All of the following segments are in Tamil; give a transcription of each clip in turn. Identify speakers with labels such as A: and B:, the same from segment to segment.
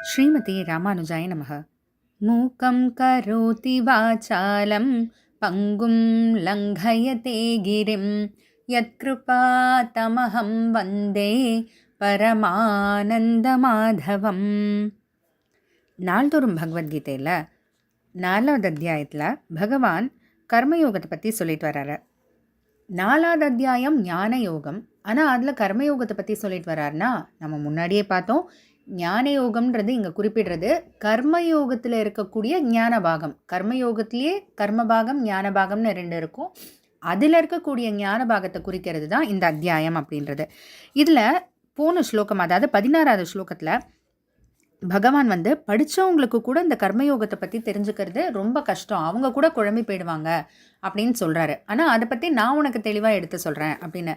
A: ஸ்ரீமதி ராமானுஜாய நமக. மூக்கம் கரோதி வாசாலம் பங்கும் லங்கயதே கிரிம் யத்கிருபா தமஹம் வந்தே பரமானந்த மாதவம். நாள்தோறும் பகவத்கீதையில் 4வது அத்தியாயத்தில் பகவான் கர்மயோகத்தை பற்றி சொல்லிட்டு வர்றாரு. 4வது அத்தியாயம் ஞான யோகம். ஆனால் அதில் கர்மயோகத்தை பற்றி சொல்லிட்டு வர்றாருன்னா, நம்ம முன்னாடியே பார்த்தோம், ஞான யோகம்ன்றது இங்கே குறிப்பிடுறது கர்மயோகத்தில் இருக்கக்கூடிய ஞான பாகம். கர்மயோகத்திலேயே கர்மபாகம் ஞான பாகம்னு 2 இருக்கும். அதில் இருக்கக்கூடிய ஞான பாகத்தை குறிக்கிறது தான் இந்த அத்தியாயம் அப்படின்றது. இதில் போன ஸ்லோகம், அதாவது 16வது ஸ்லோகத்தில் பகவான் படித்தவங்களுக்கு கூட இந்த கர்மயோகத்தை பற்றி தெரிஞ்சுக்கிறது ரொம்ப கஷ்டம், அவங்க கூட குழம்பி போயிடுவாங்க அப்படின்னு சொல்கிறாரு. ஆனால் அதை பற்றி நான் உனக்கு தெளிவாக எடுத்து சொல்கிறேன் அப்படின்னு.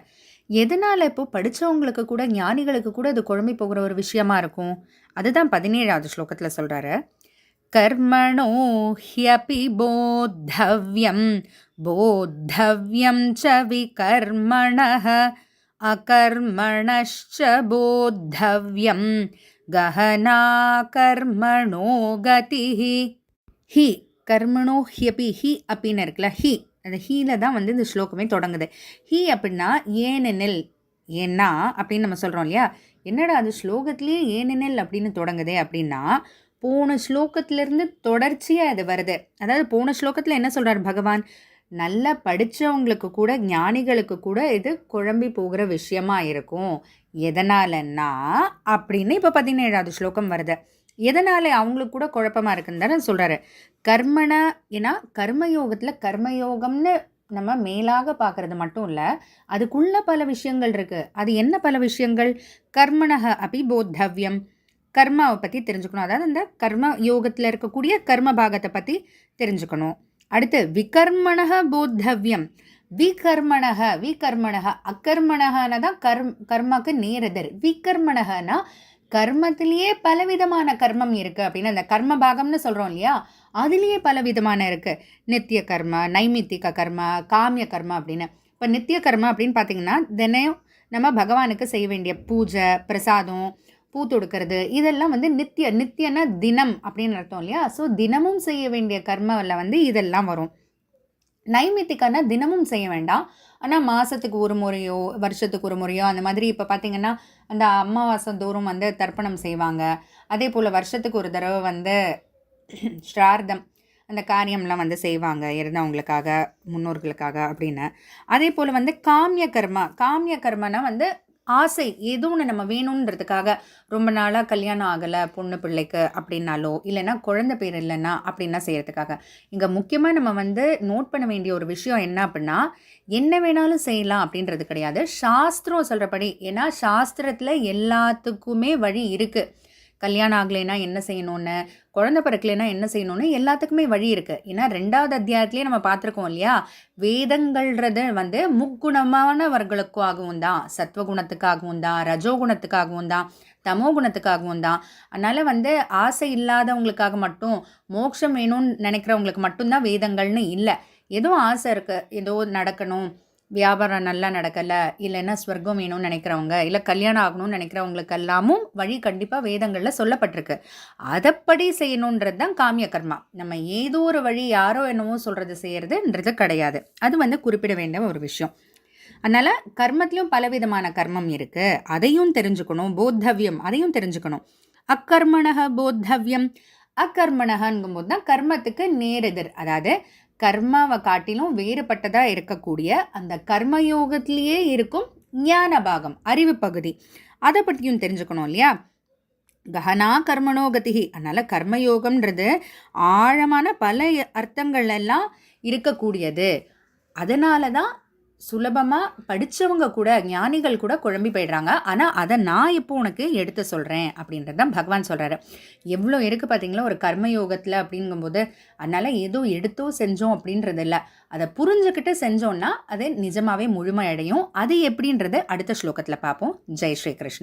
A: எதனால் இப்போது படித்தவங்களுக்கு கூட, ஞானிகளுக்கு கூட அது குழம்பி போகிற ஒரு விஷயமா இருக்கும்? அதுதான் 17வது ஸ்லோகத்தில் சொல்கிறாரு. கர்மணோ ஹ்யபி போத்தவ்யம் போத்தவ்யம் ச விகர்மணஹ அகர்மணஷ்ச போத்தவ்யம் கஹனா கர்மணோ கதிஹி. ஹி கர்மணோ ஹ்யபி, ஹி அப்படின்னு இருக்குல்ல, ஹி அந்த ஹீல தான் இந்த ஸ்லோகமே தொடங்குது. ஹி அப்படின்னா ஏனெனில், ஏன்னா அப்படின்னு நம்ம சொல்கிறோம் இல்லையா. என்னடா அது ஸ்லோகத்திலேயே ஏனெனில் அப்படின்னு தொடங்குது அப்படின்னா, போன ஸ்லோகத்திலேருந்து தொடர்ச்சியாக அது வருது. அதாவது போன ஸ்லோகத்தில் என்ன சொல்கிறார் பகவான், நல்லா படித்தவங்களுக்கு கூட, ஞானிகளுக்கு கூட இது குழம்பி போகிற விஷயமா இருக்கும். எதனாலன்னா அப்படின்னு இப்போ 17வது ஸ்லோகம் வருது. எதனால் அவங்களுக்கு கூட குழப்பமாக இருக்குன்னு தானே சொல்கிறாரு. கர்மண, ஏன்னா கர்மயோகத்தில் கர்மயோகம்னு நம்ம மேலாக பார்க்குறது மட்டும் இல்லை, அதுக்குள்ளே பல விஷயங்கள் இருக்குது. அது என்ன பல விஷயங்கள்? கர்மணக அபி போத்தவ்யம், கர்மாவை பற்றி தெரிஞ்சுக்கணும். அதாவது அந்த கர்ம யோகத்தில் இருக்கக்கூடிய கர்ம பாகத்தை பற்றி தெரிஞ்சுக்கணும். அடுத்து விகர்மணக போத்தவ்யம், விகர்மணக, விகர்மணக அக்கர்மணகனா தான் கர்மாக்கு நேரெதிர். விகர்மணகனா கர்மத்திலேயே பலவிதமான கர்மம் இருக்குது அப்படின்னு, அந்த கர்ம பாகம்னு சொல்கிறோம் இல்லையா, அதுலேயே பலவிதமான இருக்குது. நித்திய கர்ம, நைமித்திக கர்ம, காமிய கர்ம அப்படின்னு. இப்போ நித்திய கர்ம அப்படின்னு பார்த்திங்கன்னா, தினம் நம்ம பகவானுக்கு செய்ய வேண்டிய பூஜை, பிரசாதம், பூ தொடுக்கிறது, இதெல்லாம் நித்தியன்னா தினம் அப்படின்னு அர்த்தம் இல்லையா. ஸோ தினமும் செய்ய வேண்டிய கர்மாவில் இதெல்லாம் வரும். நைமித்திக்கானா தினமும் செய்ய வேண்டாம், ஆனால் மாதத்துக்கு ஒரு முறையோ வருஷத்துக்கு ஒரு முறையோ அந்த மாதிரி. இப்போ பார்த்திங்கன்னா அந்த அமாவாசை தோறும் தர்ப்பணம் செய்வாங்க. அதே போல் வருஷத்துக்கு ஒரு தடவை ஸ்ரார்த்தம், அந்த காரியம்லாம் செய்வாங்க இறந்தவங்களுக்காக, முன்னோர்களுக்காக அப்படின்னு. அதே போல் காமிய கர்மா, காமிய கர்மனா ஆசை, ஏதோ ஒன்று நம்ம வேணுன்றதுக்காக, ரொம்ப நாளாக கல்யாணம் ஆகலை பொண்ணு பிள்ளைக்கு அப்படின்னாலோ, இல்லைன்னா குழந்தை பேர் இல்லைன்னா அப்படின்னா செய்கிறதுக்காக. இங்கே முக்கியமாக நம்ம நோட் பண்ண வேண்டிய ஒரு விஷயம் என்ன அப்படின்னா, என்ன வேணாலும் செய்யலாம் அப்படின்றது கிடையாது, சாஸ்திரம் சொல்கிறபடி. ஏன்னா சாஸ்திரத்தில் எல்லாத்துக்குமே வழி இருக்குது. கல்யாணம் ஆகலைன்னா என்ன செய்யணும்னு, குழந்தை பிறக்கலைன்னா என்ன செய்யணும்னு எல்லாத்துக்குமே வழி இருக்குது. ஏன்னா 2வது அத்தியாயத்துலேயே நம்ம பார்த்துருக்கோம் இல்லையா, வேதங்கள்ன்றது முக்குணமானவர்களுக்காகவும் தான், சத்வகுணத்துக்காகவும் தான், ரஜோகுணத்துக்காகவும் தான், தமோ குணத்துக்காகவும் தான். அதனால் ஆசை இல்லாதவங்களுக்காக மட்டும், மோட்சம் வேணும்னு நினைக்கிறவங்களுக்கு மட்டும்தான் வேதங்கள்னு இல்லை. ஏதோ ஆசை இருக்குது, ஏதோ நடக்கணும், வியாபாரம் நல்லா நடக்கலை, இல்லைன்னா ஸ்வர்க்கம் வேணும்னு நினைக்கிறவங்க, இல்லை கல்யாணம் ஆகணும்னு நினைக்கிறவங்களுக்கெல்லாமும் வழி கண்டிப்பாக வேதங்களில் சொல்லப்பட்டிருக்கு. அதைப்படி செய்யணுன்றது தான் காமிய கர்மா. நம்ம ஏதோ ஒரு வழி யாரோ என்னவோ சொல்கிறது செய்கிறதுன்றது கிடையாது. அது குறிப்பிட வேண்டிய ஒரு விஷயம். அதனால் கர்மத்திலையும் பலவிதமான கர்மம் இருக்குது, அதையும் தெரிஞ்சுக்கணும். போத்தவ்யம், அதையும் தெரிஞ்சுக்கணும். அக்கர்மணக போத்தவ்யம், அக்கர்மணகங்கும்போது தான் கர்மத்துக்கு நேரெதிர். அதாவது கர்மாவை காட்டிலும் வேறுபட்டதாக இருக்கக்கூடிய அந்த கர்மயோகத்திலேயே இருக்கும் ஞான பாகம், அறிவு பகுதி, அதை பற்றியும் தெரிஞ்சுக்கணும் இல்லையா. கஹனா கர்மணோ கதிஹி. அதனால் கர்மயோகம்ன்றது ஆழமான பல அர்த்தங்கள் எல்லாம் இருக்கக்கூடியது. அதனால தான் சுலபமாக படித்தவங்க கூட, ஞானிகள் கூட குழம்பி போயிடுறாங்க. ஆனால் அதை நான் இப்போ உனக்கு எடுத்து சொல்கிறேன் அப்படின்றது தான் பகவான் சொல்கிறாரு. எவ்வளோ இருக்குது பார்த்தீங்களா ஒரு கர்மயோகத்தில் அப்படிங்கும்போது. அதனால் ஏதோ எடுத்தோ செஞ்சோம் அப்படின்றது இல்லை, அதை புரிஞ்சுக்கிட்டு செஞ்சோன்னா அது நிஜமாகவே முழுமையடையும். அது எப்படின்றது அடுத்த ஸ்லோகத்தில் பார்ப்போம். ஜெய் ஸ்ரீ கிருஷ்ணா.